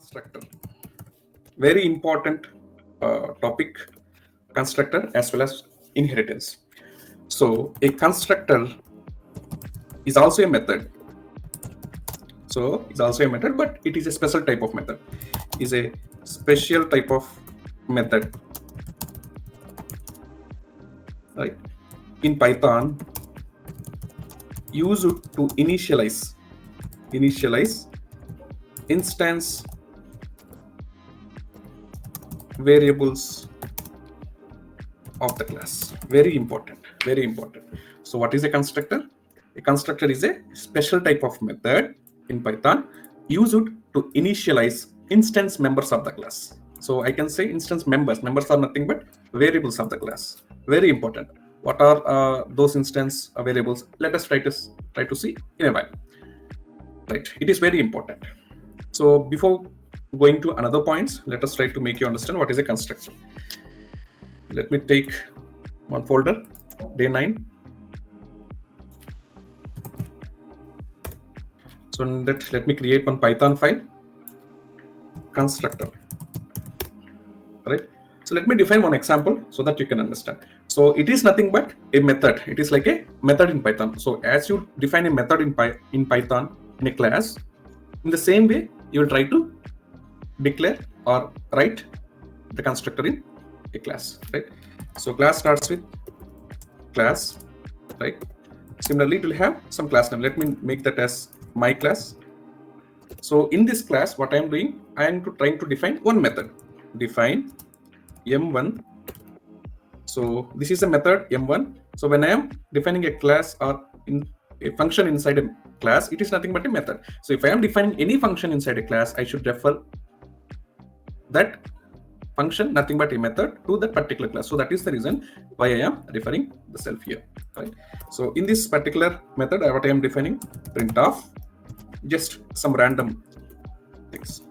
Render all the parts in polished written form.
Constructor. Very important topic, constructor as well as inheritance. So a constructor is also a method. So it's also a method, but it is a special type of method. Is a special type of method, right? In Python, used to initialize instance variables of the class. Very important, very important. So what is a constructor? A constructor is a special type of method in Python used to initialize instance members of the class. So I can say instance members. Members are nothing but variables of the class. Very important. What are those instance variables? Let us try to see in a while. Right. It is very important. So before going to another points, let us try to make you understand what is a constructor. Let me take one folder, day 9. So let me create one Python file, constructor. Right. So let me define one example so that you can understand. So it is nothing but a method. It is like a method in Python. So as you define a method in Python in a class, in the same way you will try to declare or write the constructor in a class, right? So class starts with class, right? Similarly, it will have some class name. Let me make that as my class. So in this class, what I am doing, I am trying to define one method. Define m1. So this is a method m1. So when I am defining a class or in a function inside a class, it is nothing but a method. So if I am defining any function inside a class, I should refer that function, nothing but a method, to that particular class. So that is the reason why I am referring the self here, right? So in this particular method, what I am defining, print off, just some random things.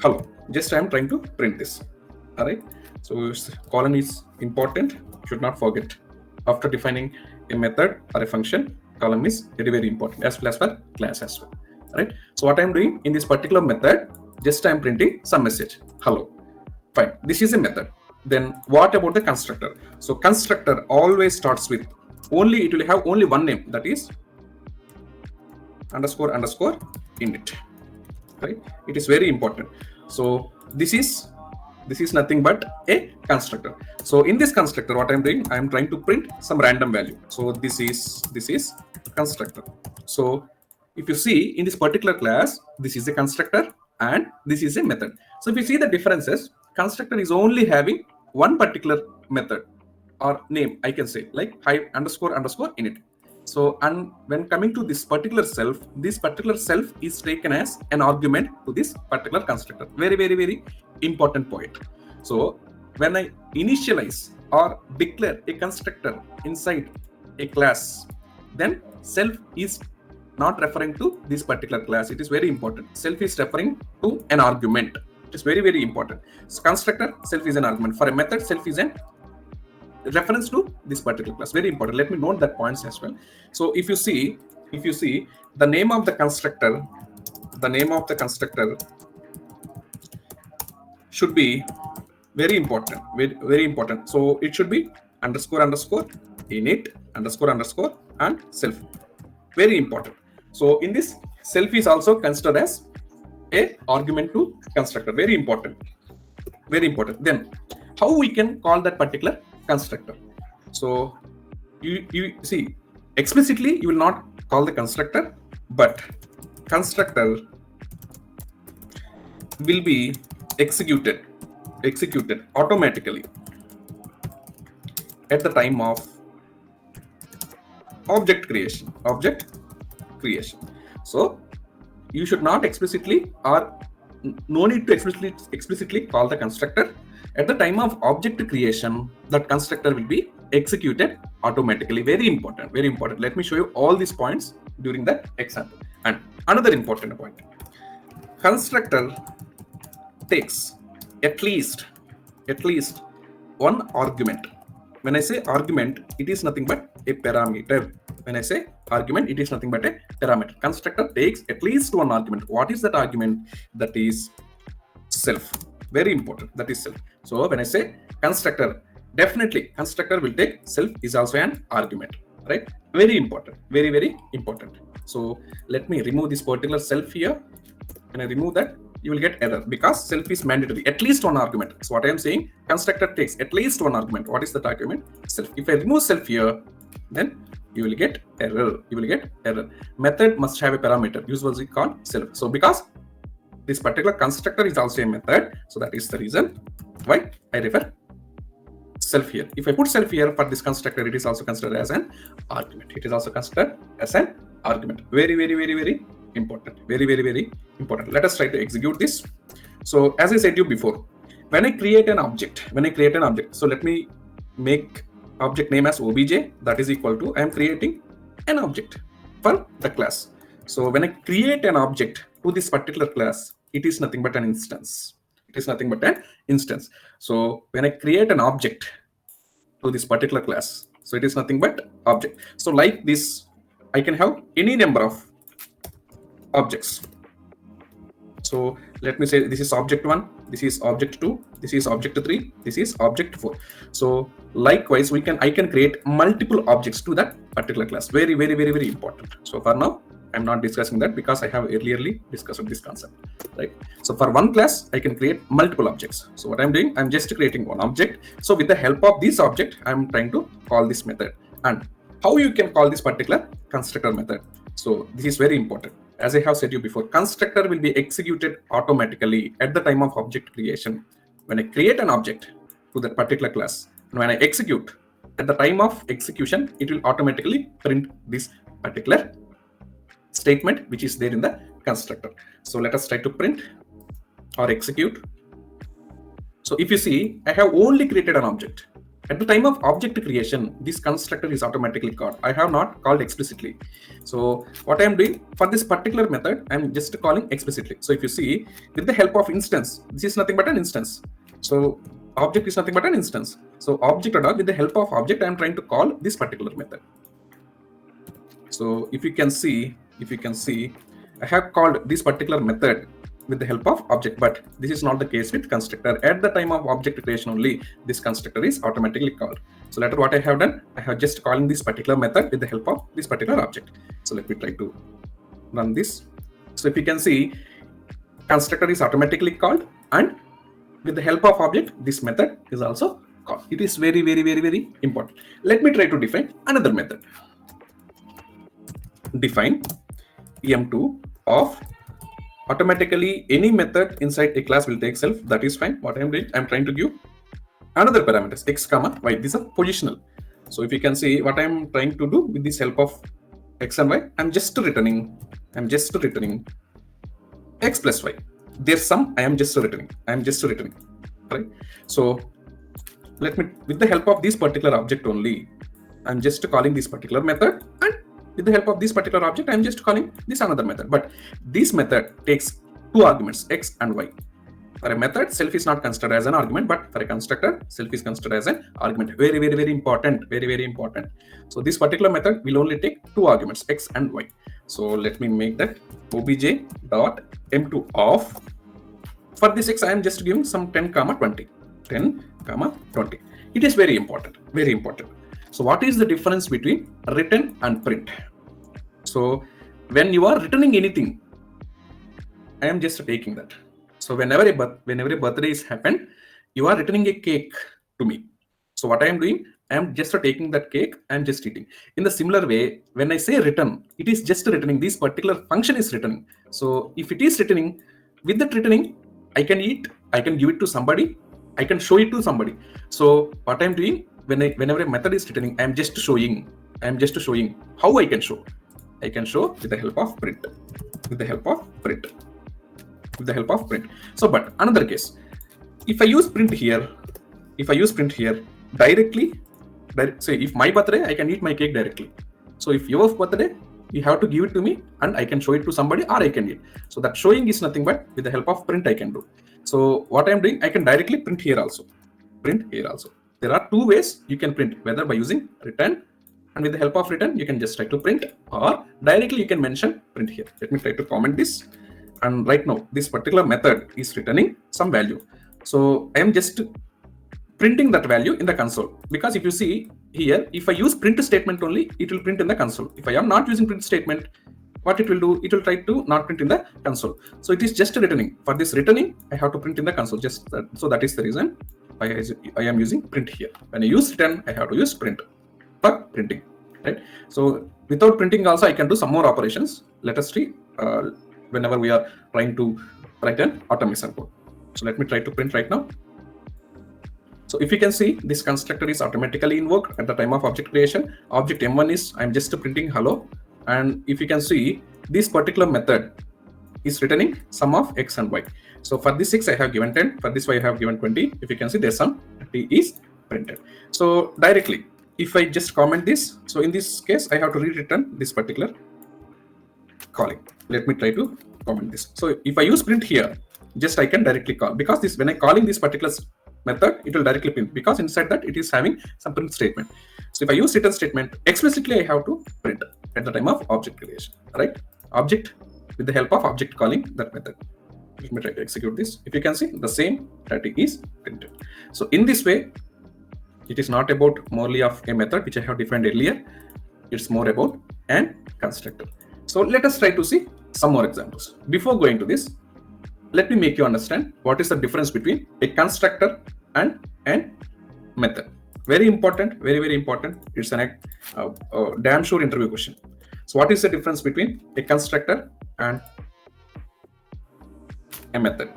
Hello, just I am trying to print this. All right. So colon is important. Should not forget. After defining a method or a function, column is very, very important, as well as for class as well. Right. So what I am doing in this particular method, just I am printing some message. Hello. Fine. This is a method. Then what about the constructor? So constructor always starts with it will have only one name, that is underscore init. Right. It is very important. So this is nothing but a constructor. So in this constructor, what I'm doing, I'm trying to print some random value. So this is constructor. So if you see in this particular class, this is a constructor and this is a method. So if you see the differences, constructor is only having one particular method or name, I can say, like underscore init. So, and when coming to this particular self is taken as an argument to this particular constructor. Very, very, very important point. So when I initialize or declare a constructor inside a class, then self is not referring to this particular class. It is very important. Self is referring to an argument. It is very, very important. So constructor, self is an argument. For a method, self is an reference to this particular class. Very important. Let me note that points as well. So if you see the name of the constructor, should be very important. Very important. So it should be underscore init underscore and self. Very important. So in this, self is also considered as a argument to constructor. Very important. Very important. Then how we can call that particular constructor? So you see, explicitly you will not call the constructor, but constructor will be executed automatically at the time of object creation. So you should not explicitly, or no need to explicitly call the constructor. At the time of object creation, that constructor will be executed automatically. Very important, very important. Let me show you all these points during that example. And another important point, constructor takes at least one argument. When I say argument, it is nothing but a parameter. When I say argument, it is nothing but a parameter. Constructor takes at least one argument. What is that argument? That is self. Very important. That is self. So when I say constructor, definitely constructor will take self is also an argument, right? Very important. Very, very important. So let me remove this particular self here. When I remove that, you will get error because self is mandatory, at least one argument. So what I am saying, constructor takes at least one argument. What is that argument? Self. If I remove self here, then you will get error. You will get error. Method must have a parameter, usually called self. So because this particular constructor is also a method, so that is the reason why I refer self here. If I put self here for this constructor, it is also considered as an argument. It is also considered as an argument. Very, very, very, very important. Very, very, very important. Let us try to execute this. So as I said to you before, when I create an object, so let me make object name as obj, that is equal to, I am creating an object for the class. So when I create an object to this particular class, it is nothing but an instance. It is nothing but an instance. So when I create an object to this particular class, so it is nothing but object. So like this, I can have any number of objects. So let me say this is object 1, this is object 2, this is object 3, this is object 4. So likewise, I can create multiple objects to that particular class. Very, very, very, very important. So for now, I'm not discussing that because I have earlierly discussed this concept, right? So for one class, I can create multiple objects. So what I'm doing, I'm just creating one object. So with the help of this object, I'm trying to call this method. And how you can call this particular constructor method? So this is very important. As I have said you before, constructor will be executed automatically at the time of object creation. When I create an object to that particular class, and when I execute, at the time of execution, it will automatically print this particular statement which is there in the constructor. So let us try to print or execute. So if you see, I have only created an object. At the time of object creation, this constructor is automatically called. I have not called explicitly. So what I am doing for this particular method, I am just calling explicitly. So if you see, with the help of instance, this is nothing but an instance. So object is nothing but an instance. So object dot with the help of object, I am trying to call this particular method. So if you can see, I have called this particular method with the help of object, but this is not the case with constructor. At the time of object creation only, this constructor is automatically called. So later what I have done, I have just calling this particular method with the help of this particular object. So let me try to run this. So if you can see, constructor is automatically called, and with the help of object, this method is also called. It is very, very, very, very important. Let me try to define another method. Define em2 of automatically any method inside a class will take self. That is fine. What I am doing, I am trying to give another parameters x comma y. These are positional. So if you can see what I am trying to do with this help of x and y, I'm just returning x plus y. Their sum I am just returning. Right? So let me, with the help of this particular object only, I'm just calling this particular method, and with the help of this particular object, I'm just calling this another method. But this method takes two arguments, x and y. For a method, self is not considered as an argument, but for a constructor, self is considered as an argument. Very, very, very important. Very, very important. So this particular method will only take two arguments, x and y. So let me make that obj dot m2 of. For this x, I am just giving some 10, 20. 10, 20. It is very important. Very important. So what is the difference between return and print? So when you are returning anything, I am just taking that. So whenever a birthday is happened, you are returning a cake to me. So what I am doing, I am just taking that cake, I am just eating. In the similar way, when I say return, it is just returning. This particular function is returning. So if it is returning, with that returning, I can eat, I can give it to somebody, I can show it to somebody. So what I am doing, whenever a method is returning, I am just showing how I can show. I can show with the help of print. So, but another case, if I use print here, directly, say if my birthday, I can eat my cake directly. So if your birthday, you have to give it to me, and I can show it to somebody, or I can eat. So that showing is nothing but with the help of print I can do. So what I am doing, I can directly print here also. There are two ways you can print, whether by using return and with the help of return, you can just try to print, or directly you can mention print here. Let me try to comment this. And right now, this particular method is returning some value. So I am just printing that value in the console, because if you see here, if I use print statement only, it will print in the console. If I am not using print statement, what it will do, it will try to not print in the console. So it is just returning. For this returning, I have to print in the console. Just that. So that is the reason I am using print here. When I use return, I have to use print for printing, right? So without printing also, I can do some more operations. Let us see whenever we are trying to write an automation code. So let me try to print right now. So if you can see, this constructor is automatically invoked at the time of object creation. Object M1 is, I'm just printing hello. And if you can see, this particular method is returning sum of x and y. So for this 6, I have given 10. For this y, I have given 20. If you can see, there's some t is printed. So directly, if I just comment this, so in this case, I have to return this particular calling. Let me try to comment this. So if I use print here, just I can directly call, because this, when I calling this particular method, it will directly print, because inside that it is having some print statement. So if I use return statement, explicitly I have to print at the time of object creation, right? Object with the help of object calling that method. Let me try to execute this. If you can see, the same static is printed. So in this way, it is not about merely of a method which I have defined earlier. It's more about an constructor. So let us try to see some more examples. Before going to this, let me make you understand what is the difference between a constructor and an method. Very important, very, very important. It's a damn sure interview question. So what is the difference between a constructor and a method?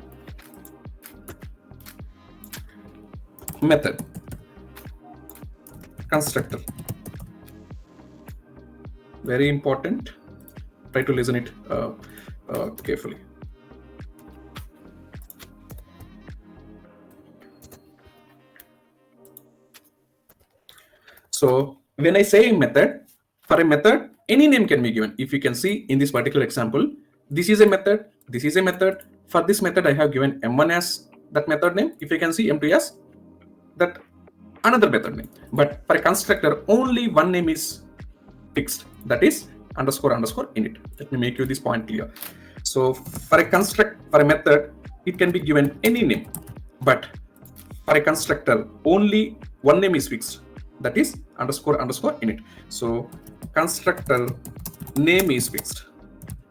Method, constructor. Very important. Try to listen it carefully. So when I say method, for a method, any name can be given. If you can see in this particular example, this is a method, this is a method. For this method, I have given M1 as that method name. If you can see M2 as that another method name. But for a constructor, only one name is fixed, that is underscore underscore init. Let me make you this point clear. So for a method, it can be given any name, but for a constructor, only one name is fixed, that is underscore underscore init. So constructor name is fixed.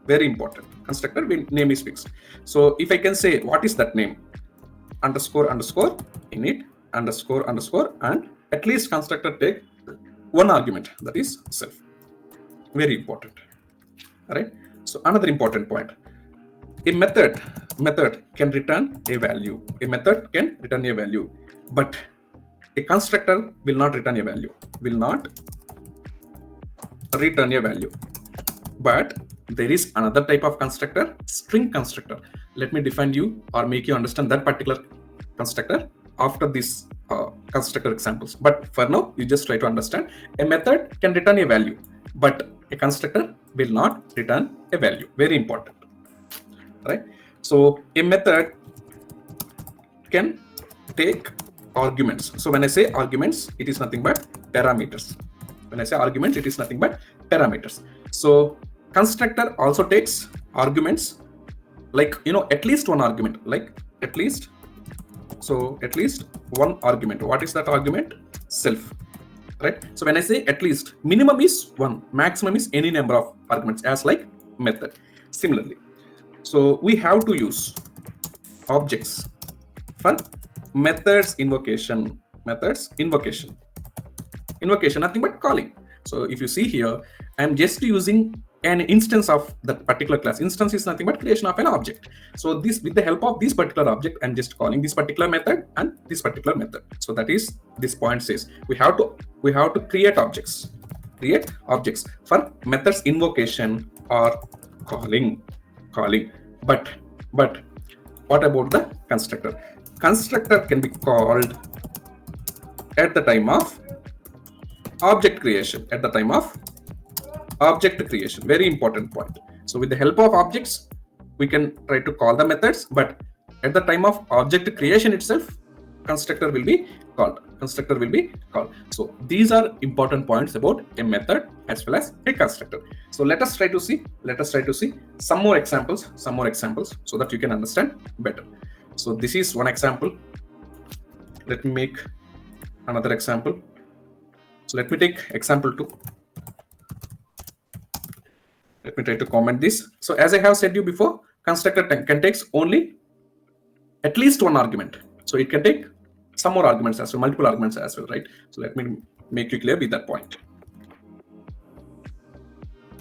Very important. Constructor name is fixed. So if I can say, what is that name? Underscore underscore init underscore underscore, and at least constructor take one argument, that is self. Very important. All right. So another important point. A method can return a value. A method can return a value, but a constructor will not return a value. Will not return a value. But there is another type of constructor, string constructor. Let me define you or make you understand that particular constructor after these constructor examples. But for now, you just try to understand. A method can return a value, but a constructor will not return a value. Very important, right? So a method can take arguments. So when I say arguments, it is nothing but parameters. When I say arguments, it is nothing but parameters. So constructor also takes arguments, like, at least one argument, like at least one argument. What is that argument? Self, right? So when I say at least, minimum is one, maximum is any number of arguments, as like method. Similarly, so we have to use objects for methods invocation, invocation, nothing but calling. So if you see here, I'm just using an instance of that particular class. Instance is nothing but creation of an object. So this, with the help of this particular object, I'm just calling this particular method and this particular method. So that is, this point says we have to create objects for methods invocation or calling. But what about the constructor? Constructor can be called at the time of object creation. Very important point. So with the help of objects, we can try to call the methods, but at the time of object creation itself, constructor will be called. constructor will be called. So these are important points about a method as well as a constructor. So let us try to see some more examples so that you can understand better. So this is one example. Let me make another example. So let me take example 2. Let me try to comment this. So as I have said you before, constructor can take only at least one argument. So it can take some more arguments as well, multiple arguments as well, right? So let me make you clear with that point.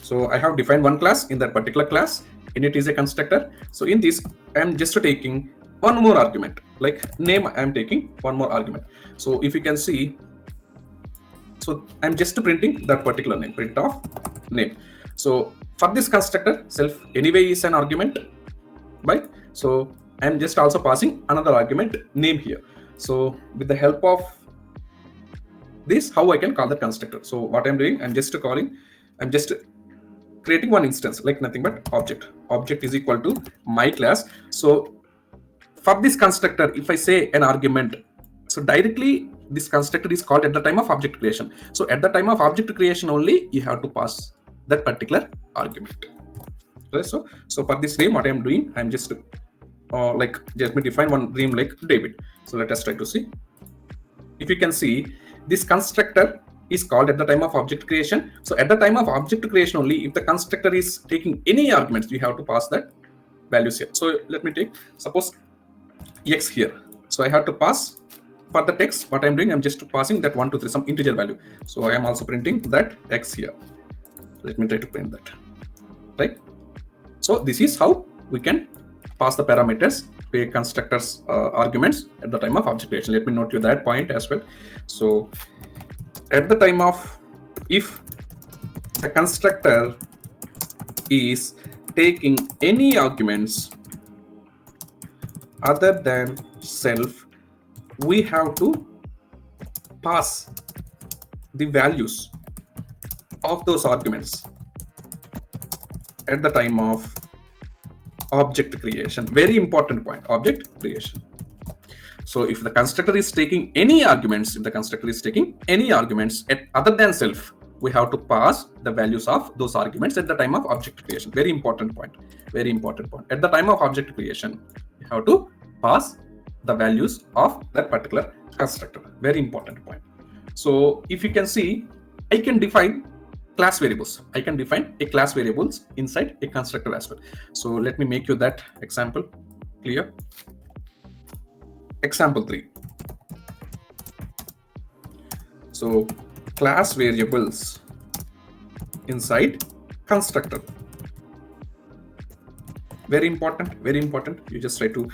So I have defined one class. In that particular class, init is a constructor. So in this, I am just taking one more argument, like name. I am taking one more argument. So if you can see, so I'm just printing that particular name, print of name. So for this constructor, self anyway is an argument, right? So I'm just also passing another argument name here. So with the help of this, how I can call the constructor. So what I'm doing, I'm just creating one instance, like nothing but object is equal to my class. So for this constructor, if I say an argument, so directly this constructor is called at the time of object creation. So at the time of object creation only, you have to pass that particular argument. Okay, so for this name, what I'm doing, I'm just let me define one name like David. So let us try to see. If you can see, this constructor is called at the time of object creation. So at the time of object creation only, if the constructor is taking any arguments, you have to pass that values here. So let me take, suppose x here. So I have to pass for the text. What I'm doing, I'm just passing that 1, 2, 3, some integer value. So I am also printing that x here. Let me try to print that, right? So this is how we can pass the parameters to a constructor's arguments at the time of object creation. Let me note you that point as well. So at the time of, if the constructor is taking any arguments other than self, we have to pass the values of those arguments at the time of object creation. Very important point, object creation. So if the constructor is taking any arguments, at other than self, we have to pass the values of those arguments at the time of object creation. Very important point. At the time of object creation, you have to pass the values of that particular constructor. Very important point. So if you can see, I can define class variables. I can define a class variables inside a constructor as well. So let me make you that example clear. Example 3. So class variables inside constructor. Very important. You just try to,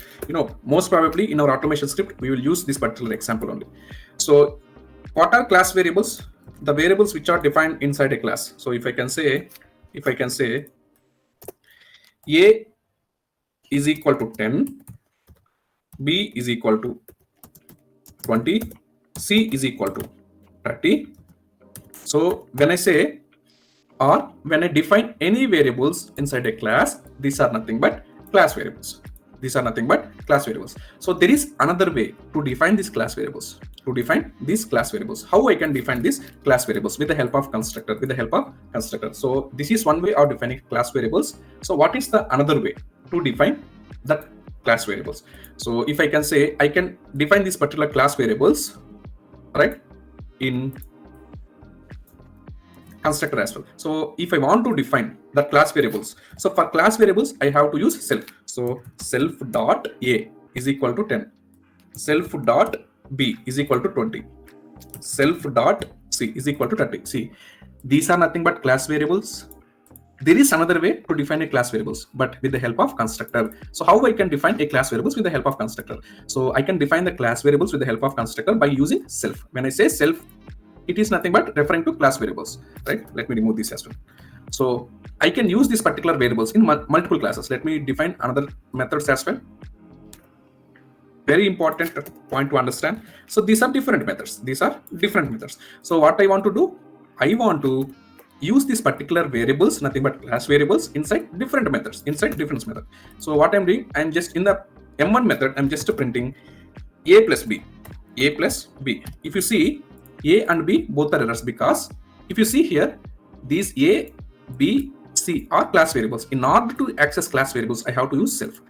most probably in our automation script, we will use this particular example only. So what are class variables? The variables which are defined inside a class. So if I can say A is equal to 10, B is equal to 20, C is equal to 30. So when I say, or when I define any variables inside a class, these are nothing but class variables. So there is another way to define these class variables. How I can define these class variables? With the help of constructor. So this is one way of defining class variables. So what is the another way to define that class variables? So if I can say, I can define these particular class variables, right, in constructor as well. So if I want to define the class variables, so for class variables, I have to use self. So self dot A is equal to 10. Self dot B is equal to 20. Self dot C is equal to 30. See, these are nothing but class variables. There is another way to define a class variables, but with the help of constructor. So how I can define a class variables with the help of constructor? So I can define the class variables with the help of constructor by using self. When I say self, it is nothing but referring to class variables, right? Let me remove this as well. So I can use these particular variables in multiple classes. Let me define another methods as well. Very important point to understand. So these are different methods. So what I want to do, I want to use these particular variables, nothing but class variables, inside different methods, So what I'm doing, I'm just in the M1 method, I'm just printing A plus B. A plus B. If you see, A and B both are errors, because if you see here, these A, B, C are class variables. In order to access class variables, I have to use self.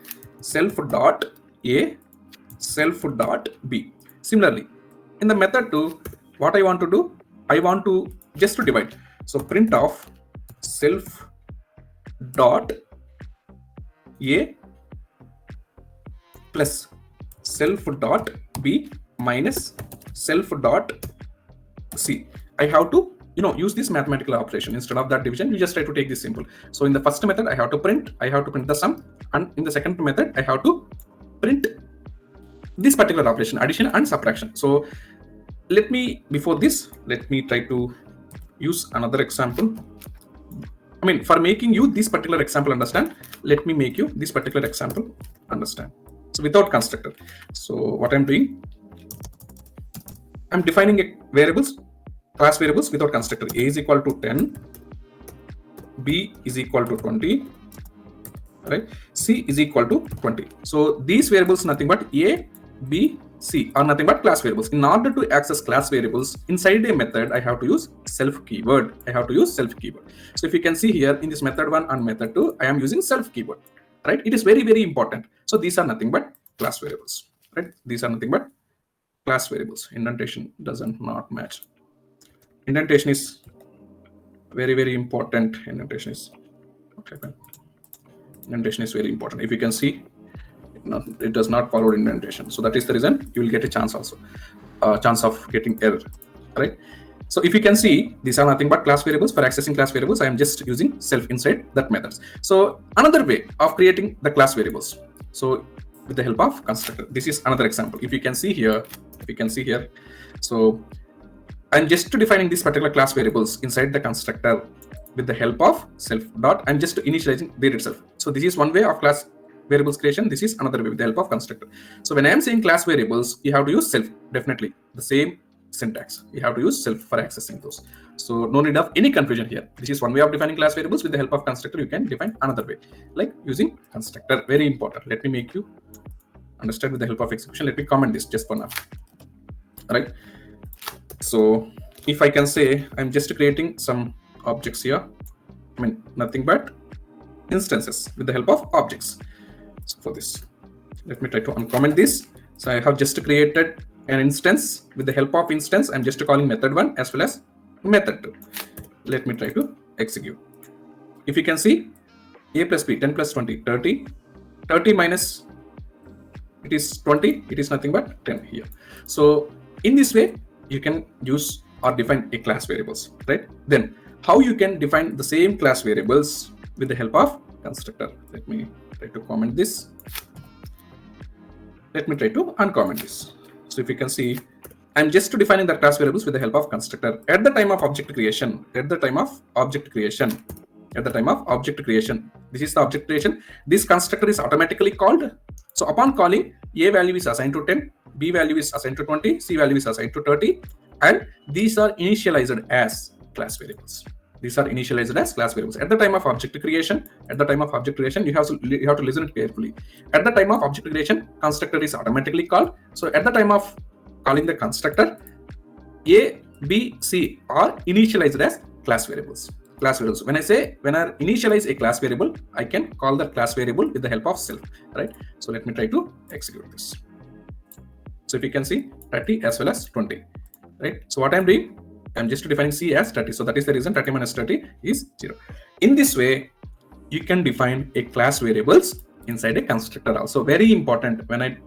Self dot A, self dot B. Similarly, in the method 2, what I want to do, I want to just to divide. So print of self dot A plus self dot B minus self dot C. I have to use this mathematical operation. Instead of that division, you just try to take this simple. So in the first method, I have to print the sum, and in the second method, I have to print this particular operation, addition and subtraction. So before this, let me try to use another example. I mean, for making you this particular example understand, let me make you this particular example understand. So without constructor. So what I'm doing, I'm defining a class variables without constructor. A is equal to 10, B is equal to 20, right? C is equal to 20. So these variables nothing but A, B, C are nothing but class variables. In order to access class variables inside a method, I have to use self keyword. So if you can see here in this method 1 and method 2, I am using self keyword, right? It is very, very important. So these are nothing but class variables, right? These are nothing but class variables. Indentation doesn't not match. Indentation is very, very important. Indentation is very important. If you can see, it does not follow indentation. So that is the reason you will get a chance also, chance of getting error, right? So if you can see, these are nothing but class variables. For accessing class variables, I am just using self inside that methods. So another way of creating the class variables. So with the help of constructor, this is another example. If you can see here, so I'm just defining this particular class variables inside the constructor with the help of self dot. I'm just initializing there itself. So this is one way of class variables creation. This is another way with the help of constructor. So when I am saying class variables, you have to use self, definitely the same syntax. You have to use self for accessing those. So no need of any confusion here. This is one way of defining class variables. With the help of constructor, you can define another way, like using constructor. Very important. Let me make you understand with the help of execution. Let me comment this just for now. All right. So if I can say, I'm just creating some objects here. I mean, nothing but instances with the help of objects. So for this, let me try to uncomment this. So I have just created an instance. With the help of instance, I'm just calling method 1 as well as method 2. Let me try to execute. If you can see, A plus B, 10 plus 20, 30. 30 minus, it is 20. It is nothing but 10 here. So in this way, you can use or define a class variables, right? Then how you can define the same class variables with the help of constructor. Let me try to comment this. Let me try to uncomment this. So if you can see, I'm just defining the class variables with the help of constructor. At the time of object creation, this is the object creation, this constructor is automatically called. So upon calling, A value is assigned to 10, B value is assigned to 20, C value is assigned to 30, and these are initialized as class variables. At the time of object creation, you have to listen carefully. At the time of object creation, constructor is automatically called. So at the time of calling the constructor, A, B, C are initialized as class variables. When I initialize a class variable, I can call that class variable with the help of self, right? So let me try to execute this. So if you can see, 30 as well as 20, right? So what I'm doing, I'm just defining C as 30. So that is the reason 30 minus 30 is 0. In this way, you can define a class variables inside a constructor also. Very important. When I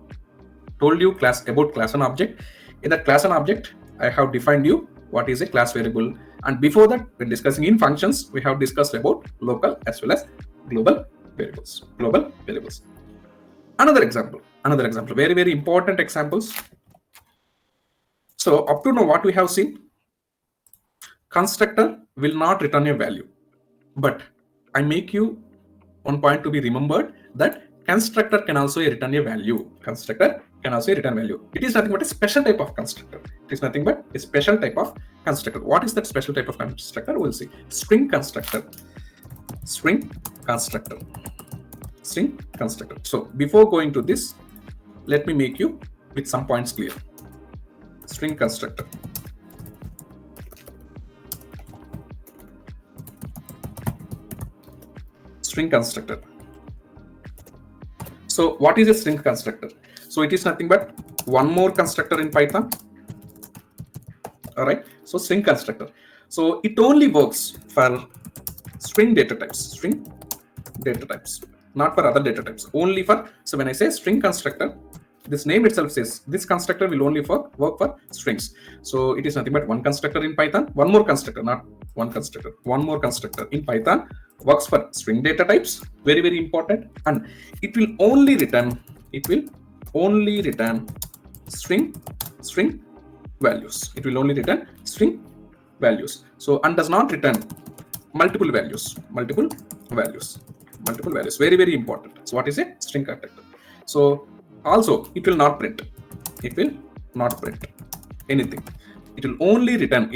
told you about class and object, in that class and object, I have defined you what is a class variable. And before that, when discussing in functions, we have discussed about local as well as global variables. Another example, very, very important examples. So up to now, what we have seen, constructor will not return a value, but I make you one point to be remembered, that constructor can also return a value. It is nothing but a special type of constructor. What is that special type of constructor? We'll see. String constructor. So before going to this, let me make you with some points clear. string constructor. String constructor. So what is a string constructor? So it is nothing but one more constructor in Python. All right. So string constructor. So it only works for string data types, not for other data types. Only for, so when I say string constructor, this name itself says this constructor will only work for strings. So it is nothing but one constructor in Python, one more constructor, not one constructor, one more constructor in Python works for string data types. Very, very important. And it will only return string values. It will only return string values. So, and does not return multiple values. Very, very important. So what is a string constructor? So also it will not print anything. It will only return,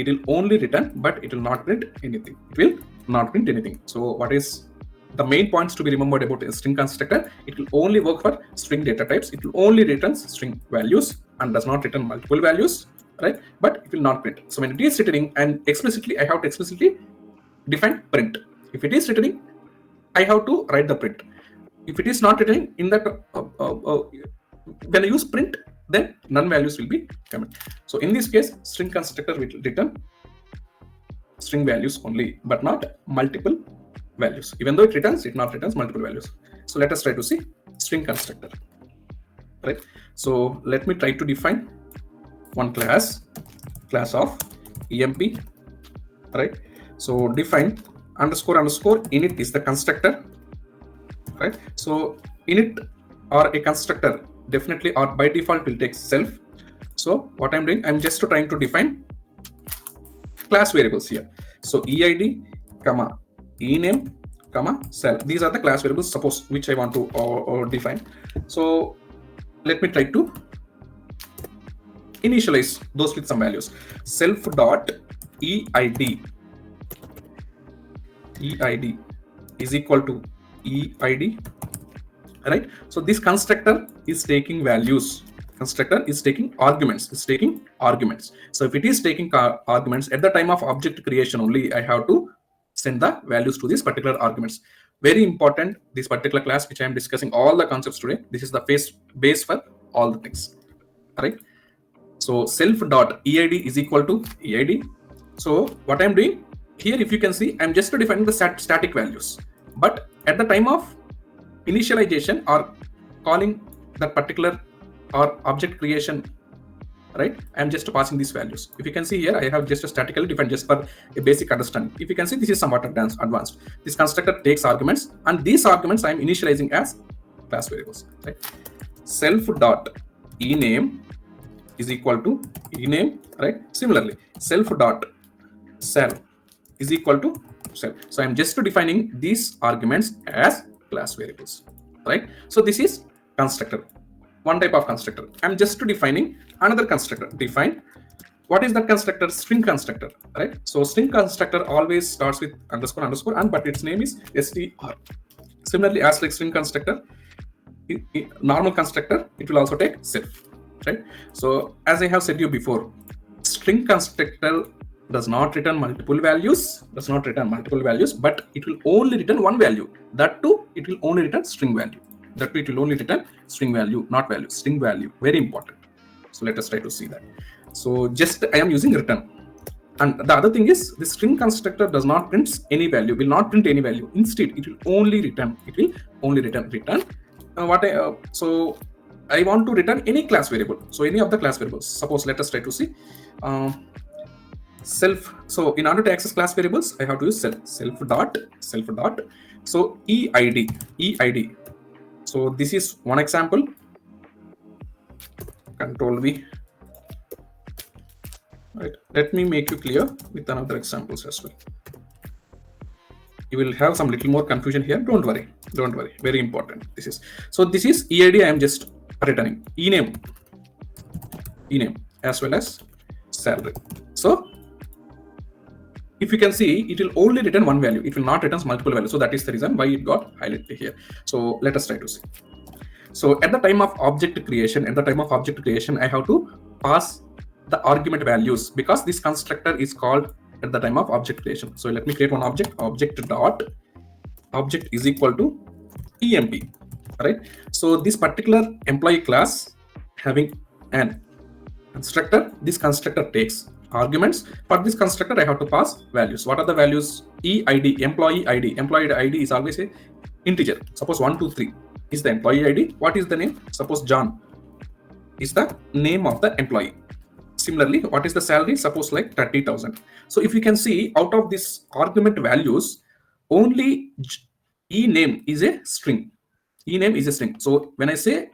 but it will not print anything. So what is the main points to be remembered about a string constructor? It will only work for string data types. It will only return string values and does not return multiple values, right? But it will not print. So when it is returning, and I have to explicitly define print. If it is returning, I have to write the print. If it is not returning, in that when I use print, then none values will be coming. So in this case, string constructor will return string values only, but not multiple values. Even though it not returns multiple values. So let us try to see string constructor, right? So let me try to define one class of emp, right? So define underscore init is the constructor, right? So init or a constructor definitely or by default will take self. So what I'm doing, I'm just trying to define class variables here. So eid, ename, self. These are the class variables, suppose, which I want to define. So let me try to initialize those with some values. Self dot eid is equal to eid, right? So this constructor is taking values. Constructor is taking arguments. So if it is taking arguments at the time of object creation only, I have to send the values to these particular arguments. Very important, this particular class which I am discussing all the concepts today. This is the base for all the things, right? So self dot eid is equal to eid. So what I'm doing here, if you can see, I'm just defining the static values. But at the time of initialization or calling that particular or object creation, right, I'm just passing these values. If you can see here, I have just a statically defined just for a basic understanding. If you can see, this is somewhat advanced. This constructor takes arguments, and these arguments I'm initializing as class variables, right? Self dot ename is equal to ename, right? Similarly, self dot cell is equal to cell. So I'm just defining these arguments as class variables, right? So this is constructor, one type of constructor. I'm just defining another constructor. Define what is that constructor? String constructor, right? So string constructor always starts with underscore and but its name is str. Similarly, as like string constructor, normal constructor, it will also take self, right? So as I have said you before, string constructor does not return multiple values, but it will only return one value. That too, it will only return string value. Not value, string value. Very important. So let us try to see that. So just I am using return. And the other thing is, the string constructor does not print any value, will not print any value. Instead, it will only return. So I want to return any class variable. So any of the class variables. Suppose let us try to see. Self. So in order to access class variables, I have to use self dot. So eid. So this is one example. Control V. Right. Let me make you clear with another examples as well. You will have some little more confusion here. Don't worry. Very important. This is eid. I am just returning ename as well as salary. So if you can see, it will only return one value. It will not return multiple values. So that is the reason why it got highlighted here. So let us try to see. So at the time of object creation, I have to pass the argument values, because this constructor is called at the time of object creation. So let me create one object dot object is equal to emp, right? So this particular employee class having an constructor, this constructor takes arguments. For this constructor I have to pass values. What are the values? EID, employee ID. Employee ID is always a integer. Suppose 1 2 3 is the employee ID. What is the name? Suppose John is the name of the employee. Similarly, what is the salary? Suppose like 30,000. So if you can see, out of this argument values, only ename is a string. Ename is a string. So when I say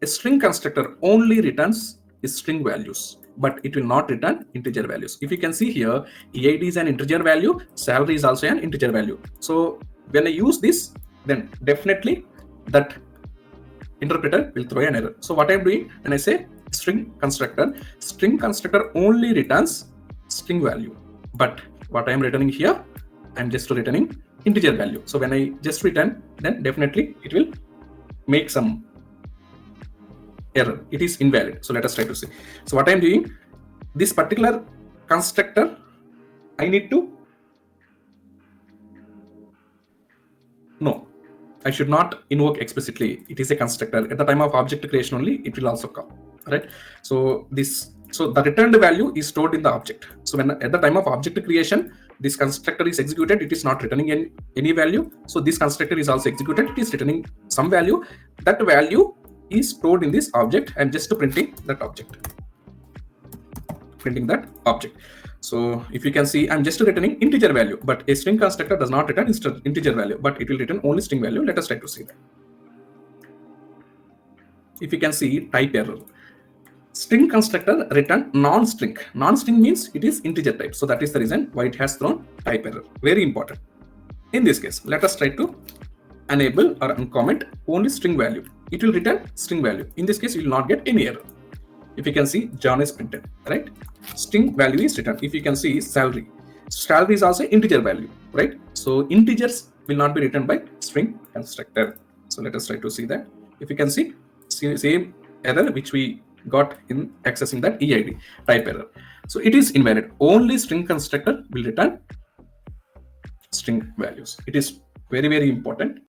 a string constructor only returns string values, but it will not return integer values. If you can see here, EID is an integer value, salary is also an integer value. So when I use this, then definitely that interpreter will throw an error. So what I'm doing, when I say string constructor only returns string value, but what I'm returning here, I'm just returning integer value. So when I just return, then definitely it will make some error. It is invalid. So let us try to see. So what I'm doing, this particular constructor, I need to, no, I should not invoke explicitly. It is a constructor. At the time of object creation only, it will also come, right? So the returned value is stored in the object. So when at the time of object creation, this constructor is executed, it is not returning any value. So this constructor is also executed, it is returning some value. That value is stored in this object. I'm just printing that object. So if you can see, I'm just returning integer value, but a string constructor does not return integer value, but it will return only string value. Let us try to see that. If you can see, type error. String constructor return non-string. Non-string means it is integer type. So that is the reason why it has thrown type error. Very important. In this case, let us try to enable or uncomment only string value. It will return string value. In this case, you will not get any error. If you can see, John is printed, right? String value is returned. If you can see, salary is also integer value, right? So integers will not be returned by string constructor. So let us try to see that. If you can see same error which we got in accessing that EID, type error. So it is invalid. Only string constructor will return string values. It is very, very important.